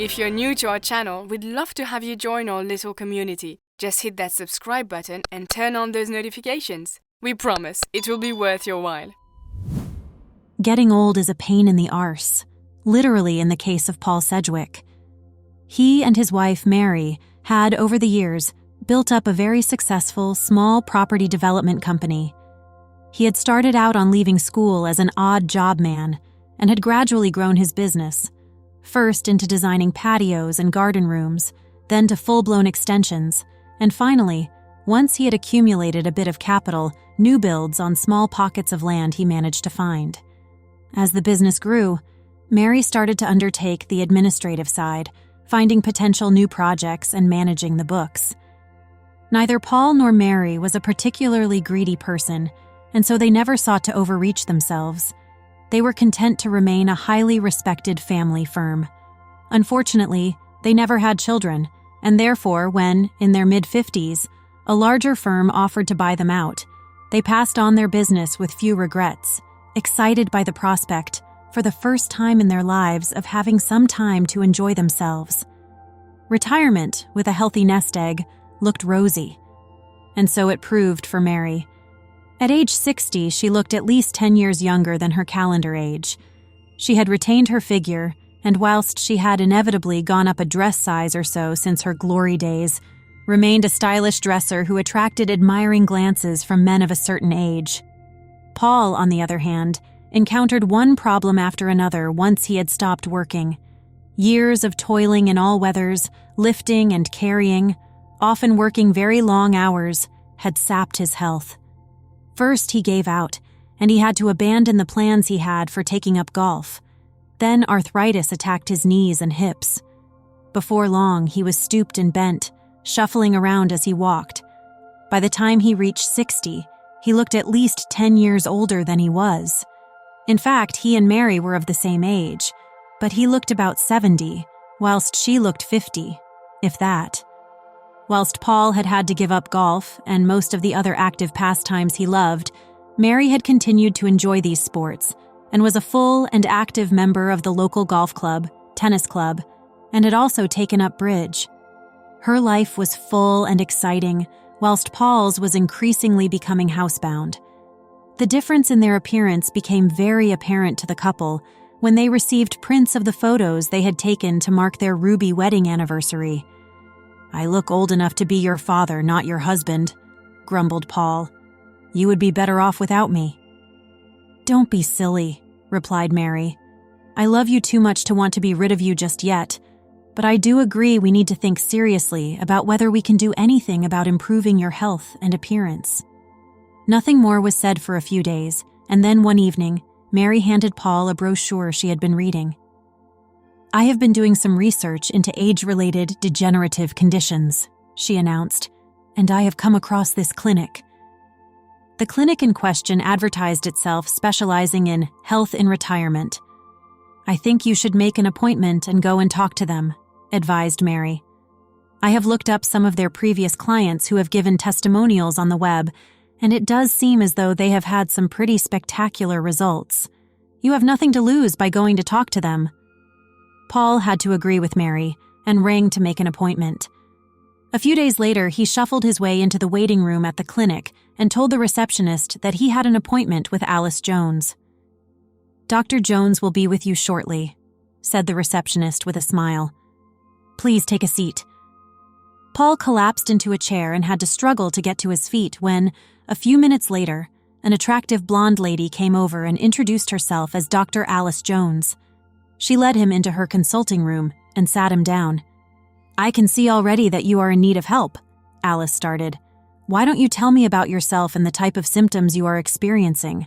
If you're new to our channel, we'd love to have you join our little community. Just hit that subscribe button and turn on those notifications. We promise it will be worth your while. Getting old is a pain in the arse, literally in the case of Paul Sedgwick. He and his wife, Mary, had, over the years, built up a very successful small property development company. He had started out on leaving school as an odd job man and had gradually grown his business, first into designing patios and garden rooms, then to full-blown extensions, and finally, once he had accumulated a bit of capital, new builds on small pockets of land he managed to find. As the business grew, Mary started to undertake the administrative side, finding potential new projects and managing the books. Neither Paul nor Mary was a particularly greedy person, and so they never sought to overreach themselves. They were content to remain a highly respected family firm. Unfortunately, they never had children, and therefore, when, in their mid-50s, a larger firm offered to buy them out, they passed on their business with few regrets, excited by the prospect, for the first time in their lives, of having some time to enjoy themselves. Retirement, with a healthy nest egg, looked rosy. And so it proved for Mary. At age 60, she looked at least 10 years younger than her calendar age. She had retained her figure, and whilst she had inevitably gone up a dress size or so since her glory days, remained a stylish dresser who attracted admiring glances from men of a certain age. Paul, on the other hand, encountered one problem after another once he had stopped working. Years of toiling in all weathers, lifting and carrying, often working very long hours, had sapped his health. First, he gave out, and he had to abandon the plans he had for taking up golf. Then arthritis attacked his knees and hips. Before long, he was stooped and bent, shuffling around as he walked. By the time he reached 60, he looked at least 10 years older than he was. In fact, he and Mary were of the same age, but he looked about 70, whilst she looked 50, if that. Whilst Paul had had to give up golf and most of the other active pastimes he loved, Mary had continued to enjoy these sports and was a full and active member of the local golf club, tennis club, and had also taken up bridge. Her life was full and exciting, whilst Paul's was increasingly becoming housebound. The difference in their appearance became very apparent to the couple when they received prints of the photos they had taken to mark their ruby wedding anniversary. "I look old enough to be your father, not your husband," grumbled Paul. "You would be better off without me." "Don't be silly," replied Mary. "I love you too much to want to be rid of you just yet, but I do agree we need to think seriously about whether we can do anything about improving your health and appearance." Nothing more was said for a few days, and then one evening, Mary handed Paul a brochure she had been reading. "I have been doing some research into age-related degenerative conditions," she announced, "and I have come across this clinic." The clinic in question advertised itself specializing in health in retirement. "I think you should make an appointment and go and talk to them," advised Mary. "I have looked up some of their previous clients who have given testimonials on the web, and it does seem as though they have had some pretty spectacular results. You have nothing to lose by going to talk to them." Paul had to agree with Mary and rang to make an appointment. A few days later, he shuffled his way into the waiting room at the clinic and told the receptionist that he had an appointment with Alice Jones. "Dr. Jones will be with you shortly," said the receptionist with a smile. "Please take a seat." Paul collapsed into a chair and had to struggle to get to his feet when, a few minutes later, an attractive blonde lady came over and introduced herself as Dr. Alice Jones. She led him into her consulting room and sat him down. "I can see already that you are in need of help," Alice started. "Why don't you tell me about yourself and the type of symptoms you are experiencing?"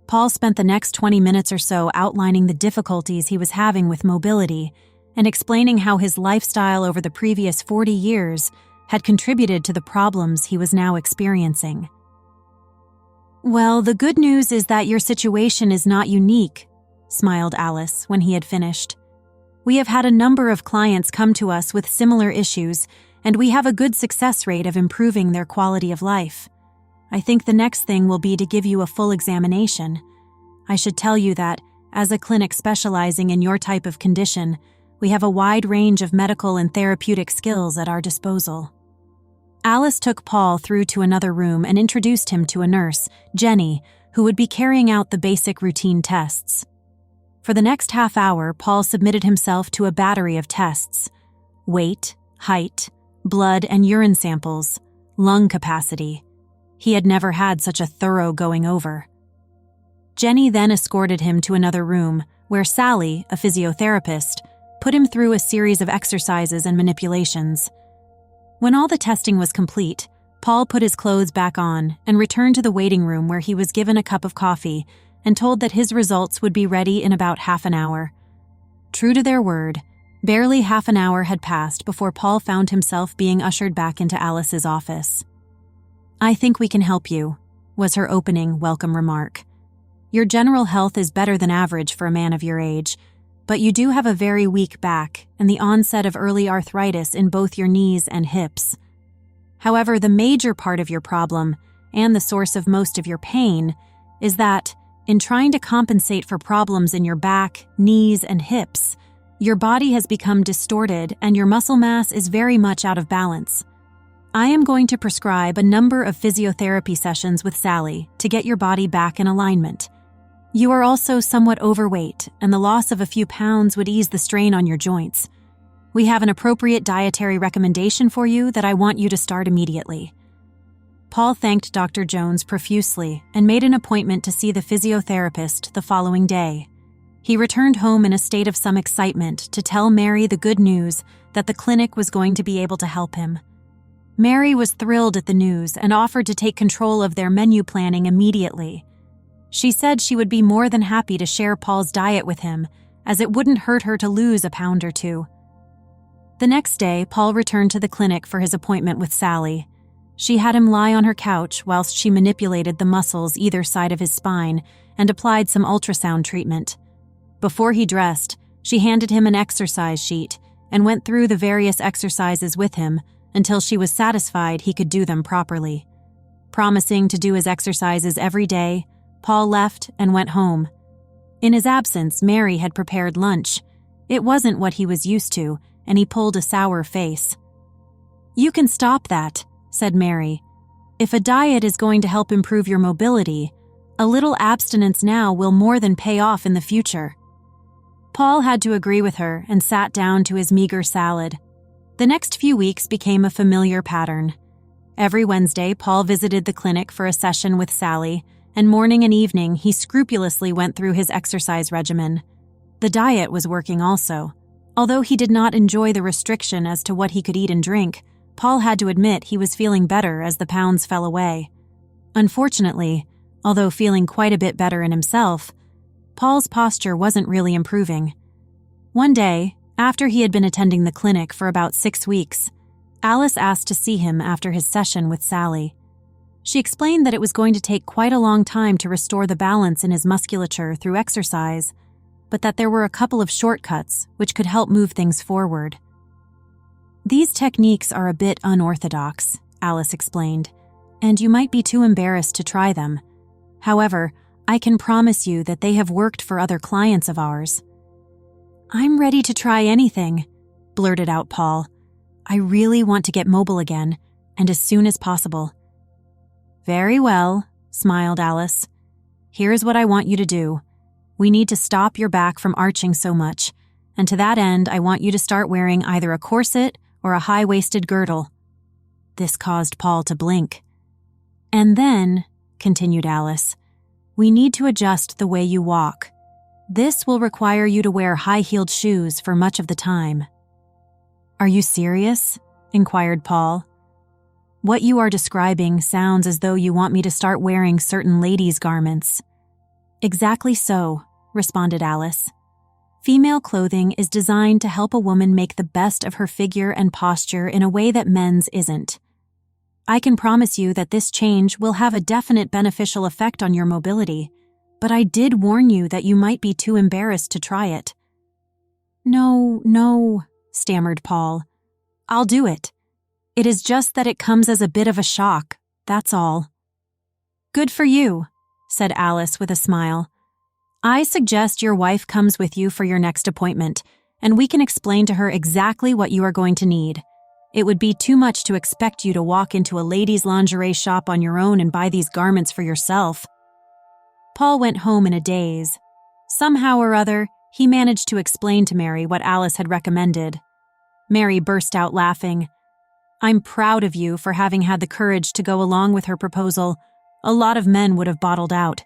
Paul spent the next 20 minutes or so outlining the difficulties he was having with mobility and explaining how his lifestyle over the previous 40 years had contributed to the problems he was now experiencing. "Well, the good news is that your situation is not unique," smiled Alice when he had finished. "We have had a number of clients come to us with similar issues, and we have a good success rate of improving their quality of life. I think the next thing will be to give you a full examination. I should tell you that, as a clinic specializing in your type of condition, we have a wide range of medical and therapeutic skills at our disposal. Alice took Paul through to another room and introduced him to a nurse, Jenny, who would be carrying out the basic routine tests. For the next half hour, Paul submitted himself to a battery of tests: weight, height, blood and urine samples, lung capacity. He had never had such a thorough going over. Jenny then escorted him to another room where Sally, a physiotherapist, put him through a series of exercises and manipulations. When all the testing was complete, Paul put his clothes back on and returned to the waiting room where he was given a cup of coffee and told that his results would be ready in about half an hour. True to their word, barely half an hour had passed before Paul found himself being ushered back into Alice's office. "I think we can help you," was her opening, welcome remark. "Your general health is better than average for a man of your age, but you do have a very weak back and the onset of early arthritis in both your knees and hips. However, the major part of your problem, and the source of most of your pain, is that, in trying to compensate for problems in your back, knees, and hips, your body has become distorted and your muscle mass is very much out of balance. I am going to prescribe a number of physiotherapy sessions with Sally to get your body back in alignment. You are also somewhat overweight, and the loss of a few pounds would ease the strain on your joints. We have an appropriate dietary recommendation for you that I want you to start immediately." Paul thanked Dr. Jones profusely and made an appointment to see the physiotherapist the following day. He returned home in a state of some excitement to tell Mary the good news that the clinic was going to be able to help him. Mary was thrilled at the news and offered to take control of their menu planning immediately. She said she would be more than happy to share Paul's diet with him, as it wouldn't hurt her to lose a pound or two. The next day, Paul returned to the clinic for his appointment with Sally. She had him lie on her couch whilst she manipulated the muscles either side of his spine and applied some ultrasound treatment. Before he dressed, she handed him an exercise sheet and went through the various exercises with him until she was satisfied he could do them properly. Promising to do his exercises every day, Paul left and went home. In his absence, Mary had prepared lunch. It wasn't what he was used to, and he pulled a sour face. "You can stop that," said Mary. "If a diet is going to help improve your mobility, a little abstinence now will more than pay off in the future." Paul had to agree with her and sat down to his meager salad. The next few weeks became a familiar pattern. Every Wednesday, Paul visited the clinic for a session with Sally, and morning and evening he scrupulously went through his exercise regimen. The diet was working also. Although he did not enjoy the restriction as to what he could eat and drink, Paul had to admit he was feeling better as the pounds fell away. Unfortunately, although feeling quite a bit better in himself, Paul's posture wasn't really improving. One day, after he had been attending the clinic for about 6 weeks, Alice asked to see him after his session with Sally. She explained that it was going to take quite a long time to restore the balance in his musculature through exercise, but that there were a couple of shortcuts which could help move things forward. "These techniques are a bit unorthodox," Alice explained, "and you might be too embarrassed to try them. However, I can promise you that they have worked for other clients of ours." "I'm ready to try anything," blurted out Paul. "I really want to get mobile again, and as soon as possible." "Very well," smiled Alice. "Here's what I want you to do. We need to stop your back from arching so much, and to that end I want you to start wearing either a corset or a high-waisted girdle." This caused Paul to blink. "And then," continued Alice, "we need to adjust the way you walk. This will require you to wear high-heeled shoes for much of the time." "Are you serious?" inquired Paul. "What you are describing sounds as though you want me to start wearing certain ladies' garments." "Exactly so," responded Alice. "Female clothing is designed to help a woman make the best of her figure and posture in a way that men's isn't. I can promise you that this change will have a definite beneficial effect on your mobility, but I did warn you that you might be too embarrassed to try it." No, stammered Paul. "I'll do it. It is just that it comes as a bit of a shock, that's all." "Good for you," said Alice with a smile. "I suggest your wife comes with you for your next appointment, and we can explain to her exactly what you are going to need. It would be too much to expect you to walk into a ladies' lingerie shop on your own and buy these garments for yourself." Paul went home in a daze. Somehow or other, he managed to explain to Mary what Alice had recommended. Mary burst out laughing. "I'm proud of you for having had the courage to go along with her proposal. A lot of men would have bottled out.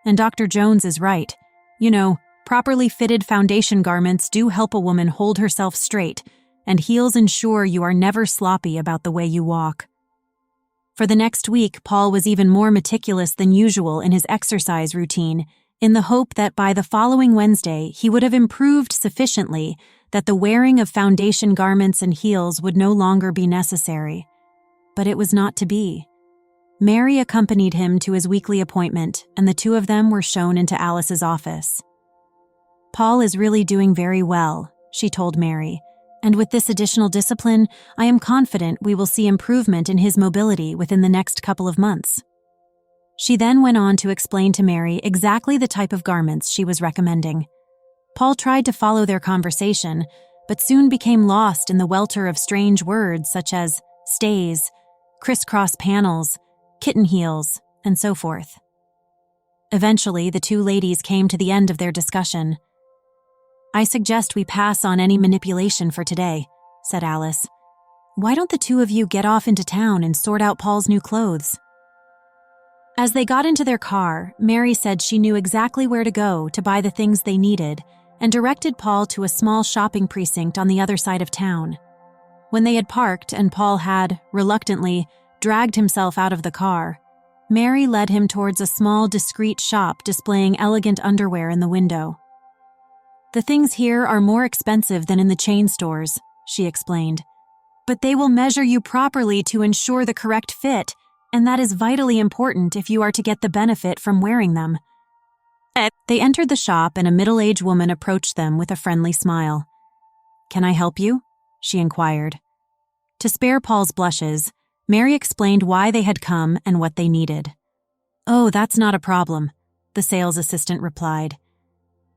And Dr. Jones is right. You know, properly fitted foundation garments do help a woman hold herself straight, and heels ensure you are never sloppy about the way you walk." For the next week, Paul was even more meticulous than usual in his exercise routine, in the hope that by the following Wednesday he would have improved sufficiently that the wearing of foundation garments and heels would no longer be necessary. But it was not to be. Mary accompanied him to his weekly appointment, and the two of them were shown into Alice's office. "Paul is really doing very well," she told Mary, "and with this additional discipline, I am confident we will see improvement in his mobility within the next couple of months." She then went on to explain to Mary exactly the type of garments she was recommending. Paul tried to follow their conversation, but soon became lost in the welter of strange words such as stays, crisscross panels, kitten heels, and so forth. Eventually, the two ladies came to the end of their discussion. "I suggest we pass on any manipulation for today," said Alice. "Why don't the two of you get off into town and sort out Paul's new clothes?" As they got into their car, Mary said she knew exactly where to go to buy the things they needed and directed Paul to a small shopping precinct on the other side of town. When they had parked and Paul had, reluctantly, dragged himself out of the car, Mary led him towards a small, discreet shop displaying elegant underwear in the window. "The things here are more expensive than in the chain stores," she explained, "but they will measure you properly to ensure the correct fit, and that is vitally important if you are to get the benefit from wearing them." They entered the shop and a middle-aged woman approached them with a friendly smile. "Can I help you?" she inquired. To spare Paul's blushes, Mary explained why they had come and what they needed. "Oh, that's not a problem," the sales assistant replied.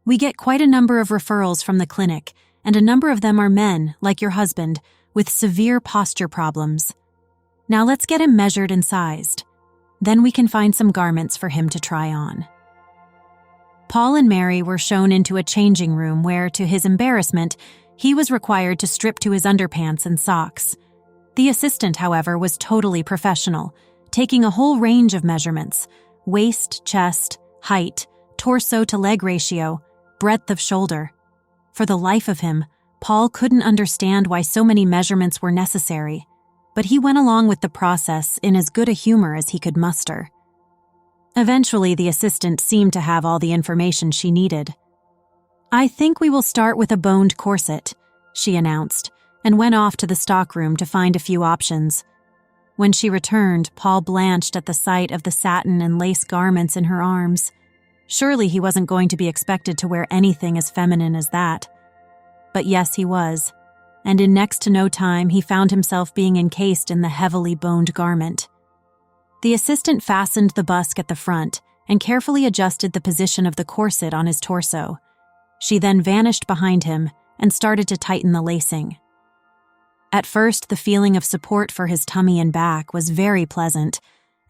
"We get quite a number of referrals from the clinic, and a number of them are men, like your husband, with severe posture problems. Now let's get him measured and sized. Then we can find some garments for him to try on." Paul and Mary were shown into a changing room where, to his embarrassment, he was required to strip to his underpants and socks. The assistant, however, was totally professional, taking a whole range of measurements: waist, chest, height, torso to leg ratio, breadth of shoulder. For the life of him, Paul couldn't understand why so many measurements were necessary, but he went along with the process in as good a humor as he could muster. Eventually, the assistant seemed to have all the information she needed. "I think we will start with a boned corset," she announced, and went off to the stockroom to find a few options. When she returned, Paul blanched at the sight of the satin and lace garments in her arms. Surely he wasn't going to be expected to wear anything as feminine as that. But yes, he was, and in next to no time he found himself being encased in the heavily boned garment. The assistant fastened the busk at the front and carefully adjusted the position of the corset on his torso. She then vanished behind him and started to tighten the lacing. At first, the feeling of support for his tummy and back was very pleasant,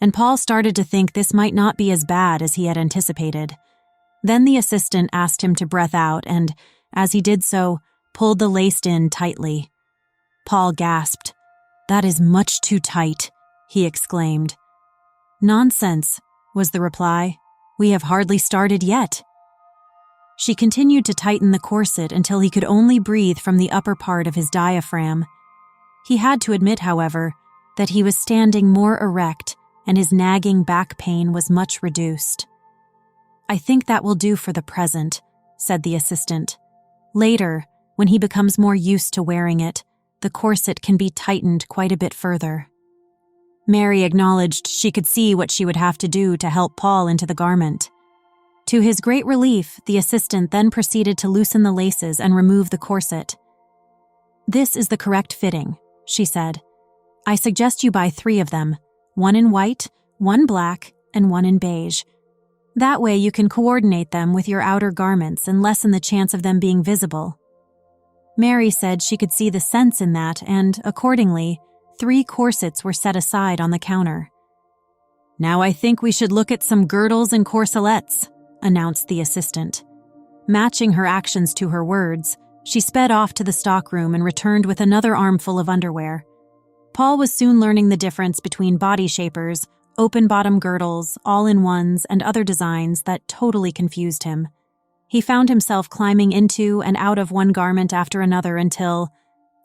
and Paul started to think this might not be as bad as he had anticipated. Then the assistant asked him to breath out and, as he did so, pulled the lace in tightly. Paul gasped. "That is much too tight," he exclaimed. "Nonsense," was the reply. "We have hardly started yet." She continued to tighten the corset until he could only breathe from the upper part of his diaphragm. He had to admit, however, that he was standing more erect and his nagging back pain was much reduced. "I think that will do for the present," said the assistant. "Later, when he becomes more used to wearing it, the corset can be tightened quite a bit further." Mary acknowledged she could see what she would have to do to help Paul into the garment. To his great relief, the assistant then proceeded to loosen the laces and remove the corset. "This is the correct fitting," she said. "I suggest you buy 3 of them, one in white, one black, and one in beige. That way you can coordinate them with your outer garments and lessen the chance of them being visible." Mary said she could see the sense in that, and, accordingly, 3 corsets were set aside on the counter. "Now I think we should look at some girdles and corselets," announced the assistant. Matching her actions to her words, she sped off to the stockroom and returned with another armful of underwear. Paul was soon learning the difference between body shapers, open-bottom girdles, all-in-ones, and other designs that totally confused him. He found himself climbing into and out of one garment after another until,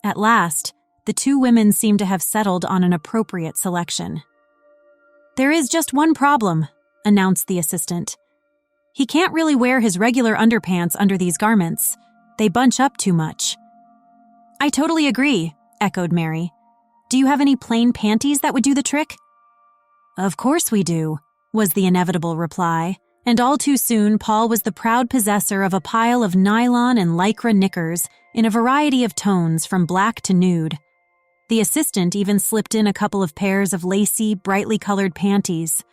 at last, the 2 women seemed to have settled on an appropriate selection. "There is just one problem," announced the assistant. "He can't really wear his regular underpants under these garments. They bunch up too much." "I totally agree," echoed Mary. "Do you have any plain panties that would do the trick?" "Of course we do," was the inevitable reply, and all too soon Paul was the proud possessor of a pile of nylon and lycra knickers in a variety of tones from black to nude. The assistant even slipped in a couple of pairs of lacy, brightly colored panties.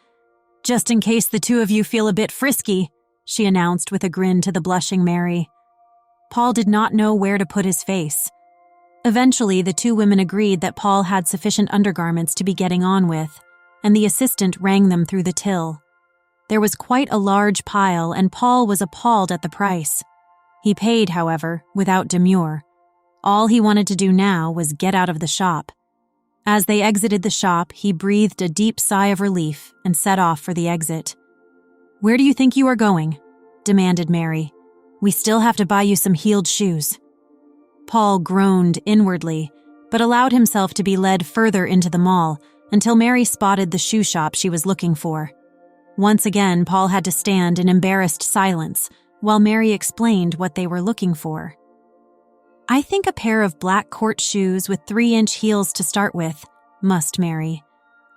"Just in case the 2 of you feel a bit frisky," she announced with a grin to the blushing Mary. Paul did not know where to put his face. Eventually, the 2 women agreed that Paul had sufficient undergarments to be getting on with, and the assistant rang them through the till. There was quite a large pile, and Paul was appalled at the price. He paid, however, without demur. All he wanted to do now was get out of the shop. As they exited the shop, he breathed a deep sigh of relief and set off for the exit. "Where do you think you are going?" demanded Mary. "We still have to buy you some heeled shoes." Paul groaned inwardly, but allowed himself to be led further into the mall until Mary spotted the shoe shop she was looking for. Once again, Paul had to stand in embarrassed silence while Mary explained what they were looking for. "I think a pair of black court shoes with 3-inch heels to start with," mussed Mary.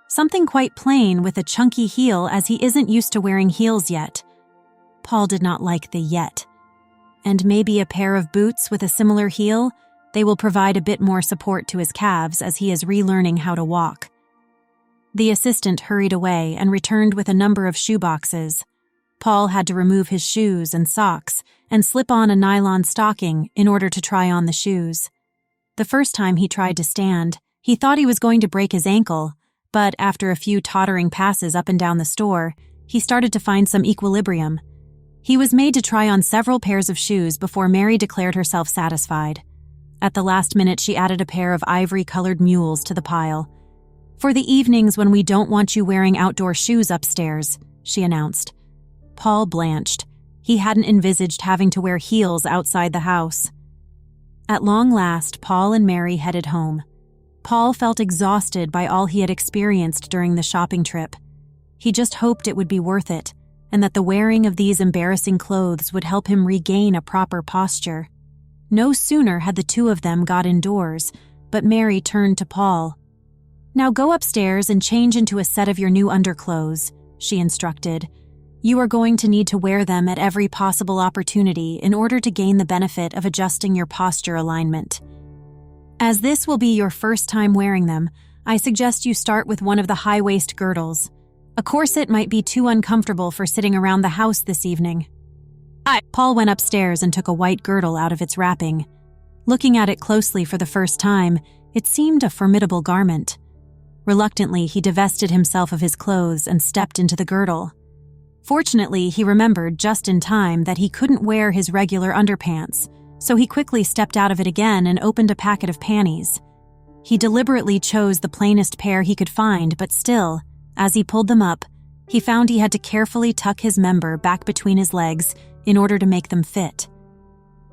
"Something quite plain with a chunky heel, as he isn't used to wearing heels yet." Paul did not like the yet. "And maybe a pair of boots with a similar heel. They will provide a bit more support to his calves as he is relearning how to walk." The assistant hurried away and returned with a number of shoe boxes. Paul had to remove his shoes and socks and slip on a nylon stocking in order to try on the shoes. The first time he tried to stand, he thought he was going to break his ankle, but after a few tottering passes up and down the store, he started to find some equilibrium. He was made to try on several pairs of shoes before Mary declared herself satisfied. At the last minute, she added a pair of ivory-colored mules to the pile. "For the evenings when we don't want you wearing outdoor shoes upstairs," she announced. Paul blanched. He hadn't envisaged having to wear heels outside the house. At long last, Paul and Mary headed home. Paul felt exhausted by all he had experienced during the shopping trip. He just hoped it would be worth it, and that the wearing of these embarrassing clothes would help him regain a proper posture. No sooner had the 2 of them got indoors, but Mary turned to Paul. "Now go upstairs and change into a set of your new underclothes," she instructed. "You are going to need to wear them at every possible opportunity in order to gain the benefit of adjusting your posture alignment. As this will be your first time wearing them, I suggest you start with one of the high-waist girdles. A corset might be too uncomfortable for sitting around the house this evening." Paul went upstairs and took a white girdle out of its wrapping. Looking at it closely for the first time, it seemed a formidable garment. Reluctantly, he divested himself of his clothes and stepped into the girdle. Fortunately, he remembered just in time that he couldn't wear his regular underpants, so he quickly stepped out of it again and opened a packet of panties. He deliberately chose the plainest pair he could find, but still, as he pulled them up, he found he had to carefully tuck his member back between his legs in order to make them fit.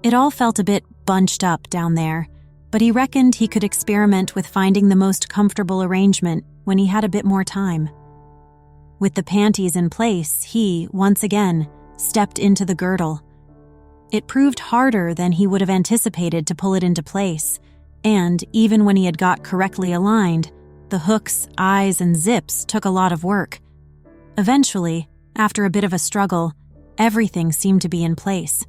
It all felt a bit bunched up down there, but he reckoned he could experiment with finding the most comfortable arrangement when he had a bit more time. With the panties in place, he, once again, stepped into the girdle. It proved harder than he would have anticipated to pull it into place, and even when he had got correctly aligned, the hooks, eyes, and zips took a lot of work. Eventually, after a bit of a struggle, everything seemed to be in place.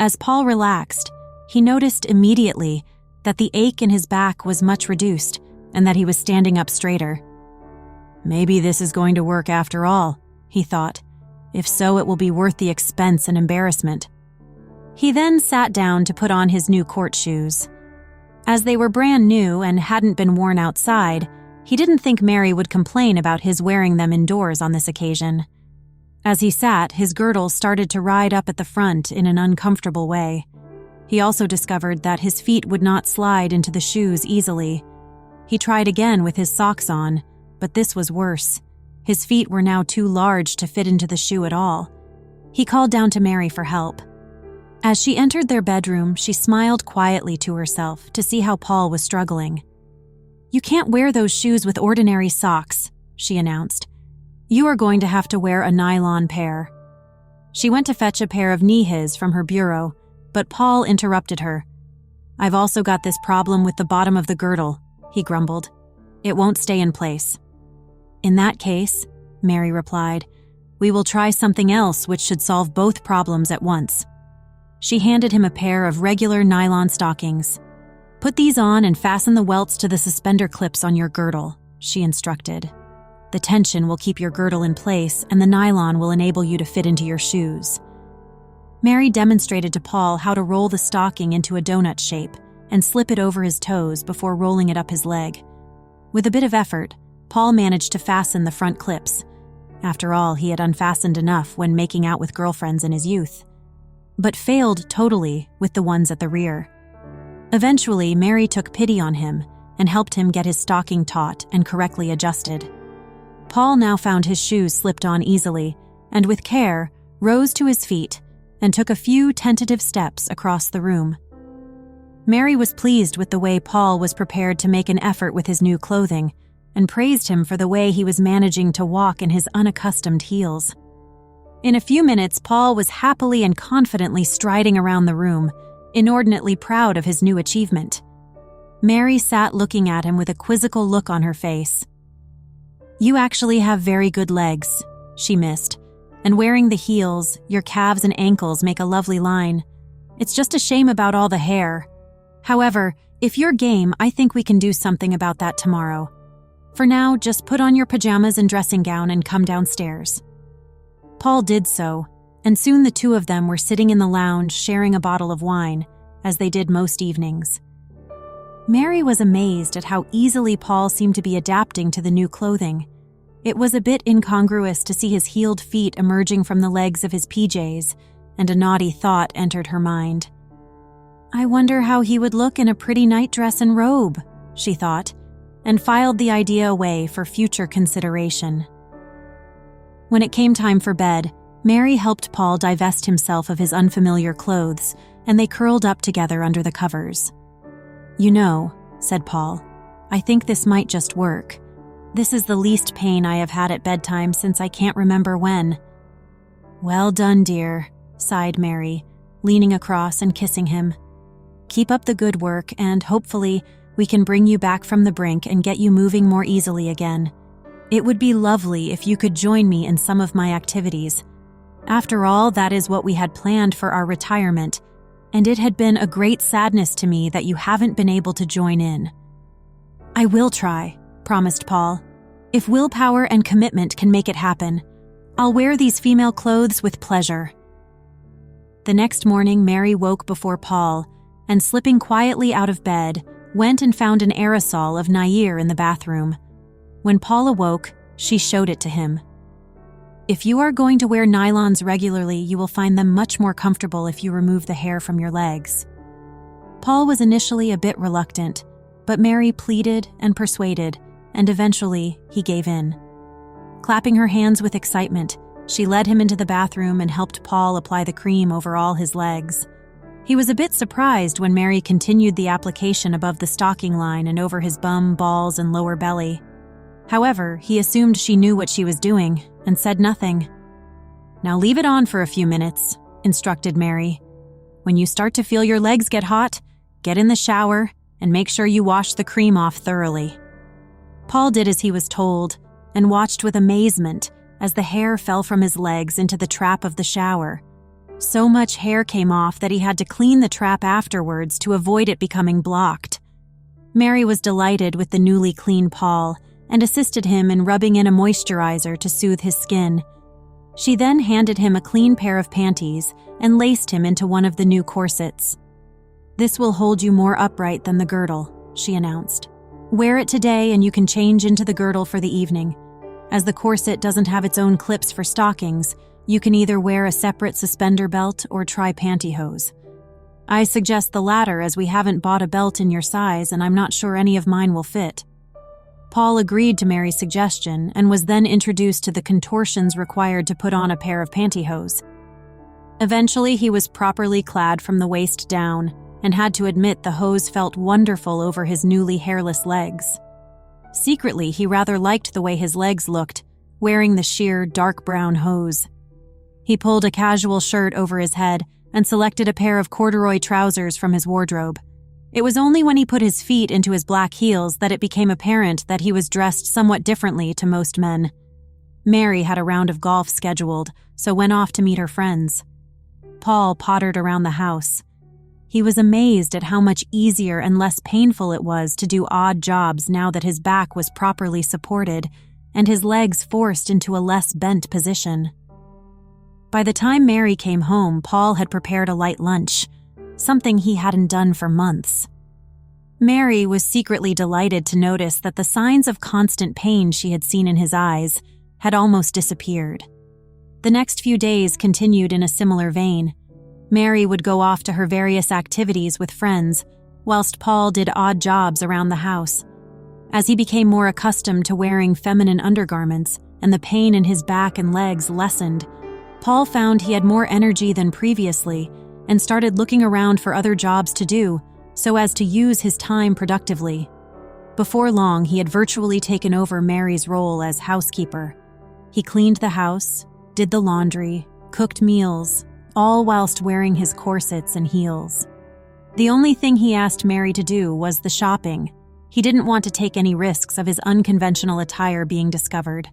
As Paul relaxed, he noticed immediately that the ache in his back was much reduced and that he was standing up straighter. "Maybe this is going to work after all," he thought. "If so, it will be worth the expense and embarrassment." He then sat down to put on his new court shoes. As they were brand new and hadn't been worn outside, he didn't think Mary would complain about his wearing them indoors on this occasion. As he sat, his girdle started to ride up at the front in an uncomfortable way. He also discovered that his feet would not slide into the shoes easily. He tried again with his socks on, but this was worse. His feet were now too large to fit into the shoe at all. He called down to Mary for help. As she entered their bedroom, she smiled quietly to herself to see how Paul was struggling. "You can't wear those shoes with ordinary socks," she announced. "You are going to have to wear a nylon pair." She went to fetch a pair of knee-highs from her bureau, but Paul interrupted her. "I've also got this problem with the bottom of the girdle," he grumbled. "It won't stay in place." "In that case," Mary replied, "we will try something else which should solve both problems at once." She handed him a pair of regular nylon stockings. "Put these on and fasten the welts to the suspender clips on your girdle," she instructed. "The tension will keep your girdle in place, and the nylon will enable you to fit into your shoes." Mary demonstrated to Paul how to roll the stocking into a donut shape and slip it over his toes before rolling it up his leg. With a bit of effort, Paul managed to fasten the front clips. After all, he had unfastened enough when making out with girlfriends in his youth, but failed totally with the ones at the rear. Eventually, Mary took pity on him and helped him get his stocking taut and correctly adjusted. Paul now found his shoes slipped on easily and, with care, rose to his feet and took a few tentative steps across the room. Mary was pleased with the way Paul was prepared to make an effort with his new clothing and praised him for the way he was managing to walk in his unaccustomed heels. In a few minutes, Paul was happily and confidently striding around the room, inordinately proud of his new achievement. Mary sat looking at him with a quizzical look on her face. "You actually have very good legs," she missed, "and wearing the heels, your calves and ankles make a lovely line. It's just a shame about all the hair. However, if you're game, I think we can do something about that tomorrow. For now, just put on your pajamas and dressing gown and come downstairs." Paul did so, and soon the two of them were sitting in the lounge sharing a bottle of wine, as they did most evenings. Mary was amazed at how easily Paul seemed to be adapting to the new clothing. It was a bit incongruous to see his heeled feet emerging from the legs of his PJs, and a naughty thought entered her mind. "I wonder how he would look in a pretty nightdress and robe," she thought, and filed the idea away for future consideration. When it came time for bed, Mary helped Paul divest himself of his unfamiliar clothes, and they curled up together under the covers. "You know," said Paul, "I think this might just work. This is the least pain I have had at bedtime since I can't remember when." "Well done, dear," sighed Mary, leaning across and kissing him. "Keep up the good work, and hopefully we can bring you back from the brink and get you moving more easily again. It would be lovely if you could join me in some of my activities. After all, that is what we had planned for our retirement, and it had been a great sadness to me that you haven't been able to join in." "I will try," promised Paul. "If willpower and commitment can make it happen, I'll wear these female clothes with pleasure." The next morning, Mary woke before Paul, and slipping quietly out of bed, went and found an aerosol of Nair in the bathroom. When Paul awoke, she showed it to him. "If you are going to wear nylons regularly, you will find them much more comfortable if you remove the hair from your legs." Paul was initially a bit reluctant, but Mary pleaded and persuaded, and eventually he gave in. Clapping her hands with excitement, she led him into the bathroom and helped Paul apply the cream over all his legs. He was a bit surprised when Mary continued the application above the stocking line and over his bum, balls, and lower belly. However, he assumed she knew what she was doing and said nothing. "Now leave it on for a few minutes," instructed Mary. "When you start to feel your legs get hot, get in the shower and make sure you wash the cream off thoroughly." Paul did as he was told and watched with amazement as the hair fell from his legs into the trap of the shower. So much hair came off that he had to clean the trap afterwards to avoid it becoming blocked. Mary was delighted with the newly clean Paul and assisted him in rubbing in a moisturizer to soothe his skin. She then handed him a clean pair of panties and laced him into one of the new corsets. "This will hold you more upright than the girdle," she announced. "Wear it today and you can change into the girdle for the evening. As the corset doesn't have its own clips for stockings, you can either wear a separate suspender belt or try pantyhose. I suggest the latter as we haven't bought a belt in your size and I'm not sure any of mine will fit." Paul agreed to Mary's suggestion and was then introduced to the contortions required to put on a pair of pantyhose. Eventually, he was properly clad from the waist down and had to admit the hose felt wonderful over his newly hairless legs. Secretly, he rather liked the way his legs looked, wearing the sheer, dark brown hose. He pulled a casual shirt over his head and selected a pair of corduroy trousers from his wardrobe. It was only when he put his feet into his black heels that it became apparent that he was dressed somewhat differently to most men. Mary had a round of golf scheduled, so went off to meet her friends. Paul pottered around the house. He was amazed at how much easier and less painful it was to do odd jobs now that his back was properly supported and his legs forced into a less bent position. By the time Mary came home, Paul had prepared a light lunch, something he hadn't done for months. Mary was secretly delighted to notice that the signs of constant pain she had seen in his eyes had almost disappeared. The next few days continued in a similar vein. Mary would go off to her various activities with friends, whilst Paul did odd jobs around the house. As he became more accustomed to wearing feminine undergarments and the pain in his back and legs lessened, Paul found he had more energy than previously and started looking around for other jobs to do so as to use his time productively. Before long, he had virtually taken over Mary's role as housekeeper. He cleaned the house, did the laundry, cooked meals, all whilst wearing his corsets and heels. The only thing he asked Mary to do was the shopping. He didn't want to take any risks of his unconventional attire being discovered.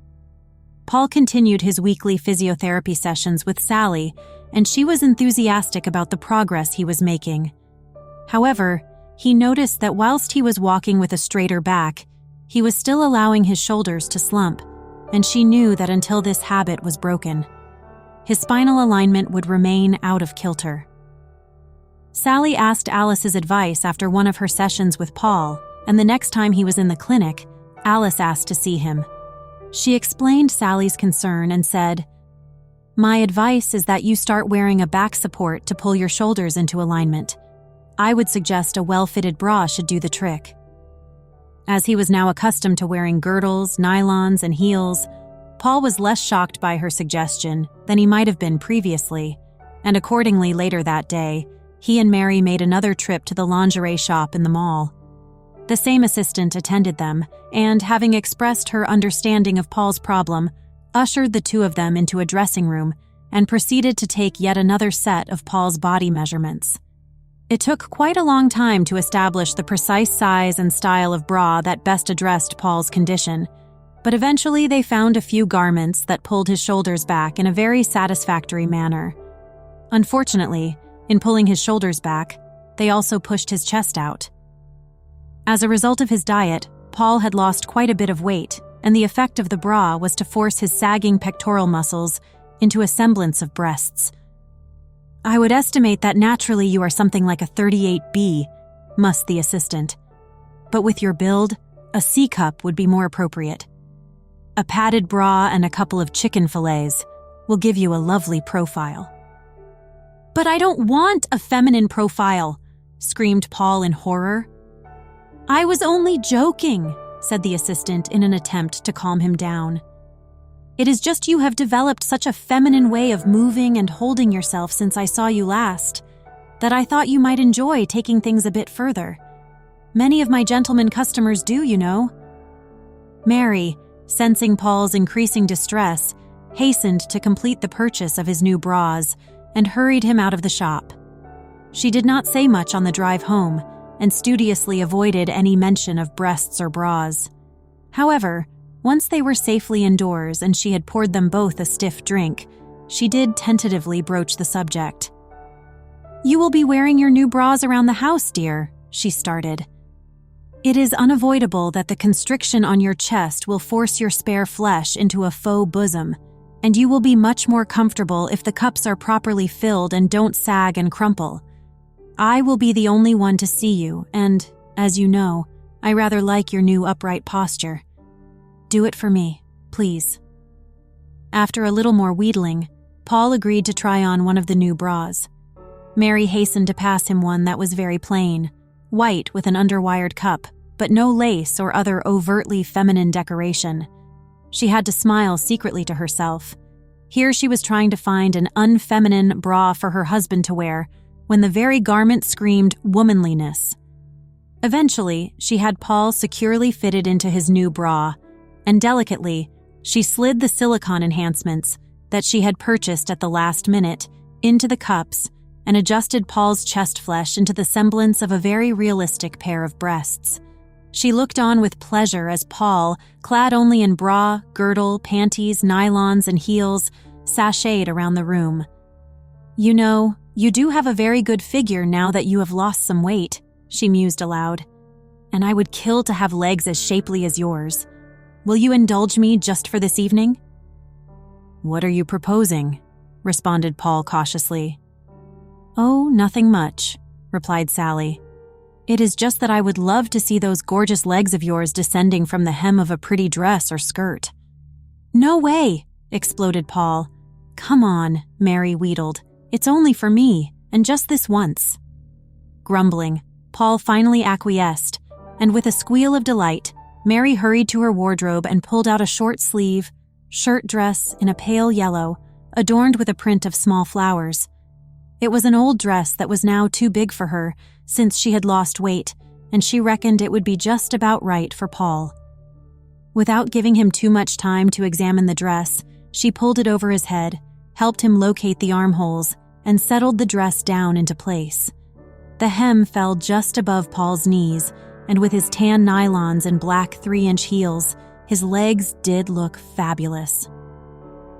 Paul continued his weekly physiotherapy sessions with Sally, and she was enthusiastic about the progress he was making. However, he noticed that whilst he was walking with a straighter back, he was still allowing his shoulders to slump, and she knew that until this habit was broken, his spinal alignment would remain out of kilter. Sally asked Alice's advice after one of her sessions with Paul, and the next time he was in the clinic, Alice asked to see him. She explained Sally's concern and said, "My advice is that you start wearing a back support to pull your shoulders into alignment. I would suggest a well-fitted bra should do the trick." As he was now accustomed to wearing girdles, nylons, and heels, Paul was less shocked by her suggestion than he might have been previously, and accordingly later that day, he and Mary made another trip to the lingerie shop in the mall. The same assistant attended them, and having expressed her understanding of Paul's problem, ushered the two of them into a dressing room and proceeded to take yet another set of Paul's body measurements. It took quite a long time to establish the precise size and style of bra that best addressed Paul's condition, but eventually they found a few garments that pulled his shoulders back in a very satisfactory manner. Unfortunately, in pulling his shoulders back, they also pushed his chest out. As a result of his diet, Paul had lost quite a bit of weight, and the effect of the bra was to force his sagging pectoral muscles into a semblance of breasts. "I would estimate that naturally you are something like a 38B, mussed the assistant. But with your build, a C-cup would be more appropriate. A padded bra and a couple of chicken fillets will give you a lovely profile." "But I don't want a feminine profile," screamed Paul in horror. "I was only joking," said the assistant in an attempt to calm him down. "It is just you have developed such a feminine way of moving and holding yourself since I saw you last, that I thought you might enjoy taking things a bit further. Many of my gentlemen customers do, you know." Mary, sensing Paul's increasing distress, hastened to complete the purchase of his new bras and hurried him out of the shop. She did not say much on the drive home, and studiously avoided any mention of breasts or bras. However, once they were safely indoors and she had poured them both a stiff drink, she did tentatively broach the subject. "You will be wearing your new bras around the house, dear," she started. "It is unavoidable that the constriction on your chest will force your spare flesh into a faux bosom, and you will be much more comfortable if the cups are properly filled and don't sag and crumple. I will be the only one to see you, and, as you know, I rather like your new upright posture. Do it for me, please." After a little more wheedling, Paul agreed to try on one of the new bras. Mary hastened to pass him one that was very plain, white with an underwired cup, but no lace or other overtly feminine decoration. She had to smile secretly to herself. Here she was trying to find an unfeminine bra for her husband to wear, when the very garment screamed womanliness. Eventually, she had Paul securely fitted into his new bra, and delicately, she slid the silicone enhancements that she had purchased at the last minute into the cups and adjusted Paul's chest flesh into the semblance of a very realistic pair of breasts. She looked on with pleasure as Paul, clad only in bra, girdle, panties, nylons, and heels, sashayed around the room. "You know, you do have a very good figure now that you have lost some weight," she mused aloud. "And I would kill to have legs as shapely as yours. Will you indulge me just for this evening?" "What are you proposing?" responded Paul cautiously. "Oh, nothing much," replied Sally. "It is just that I would love to see those gorgeous legs of yours descending from the hem of a pretty dress or skirt." "No way!" exploded Paul. "Come on," Mary wheedled. "It's only for me, and just this once." Grumbling, Paul finally acquiesced, and with a squeal of delight, Mary hurried to her wardrobe and pulled out a short-sleeve shirt dress in a pale yellow, adorned with a print of small flowers. It was an old dress that was now too big for her, since she had lost weight, and she reckoned it would be just about right for Paul. Without giving him too much time to examine the dress, she pulled it over his head, helped him locate the armholes, and settled the dress down into place. The hem fell just above Paul's knees, and with his tan nylons and black 3-inch heels, his legs did look fabulous.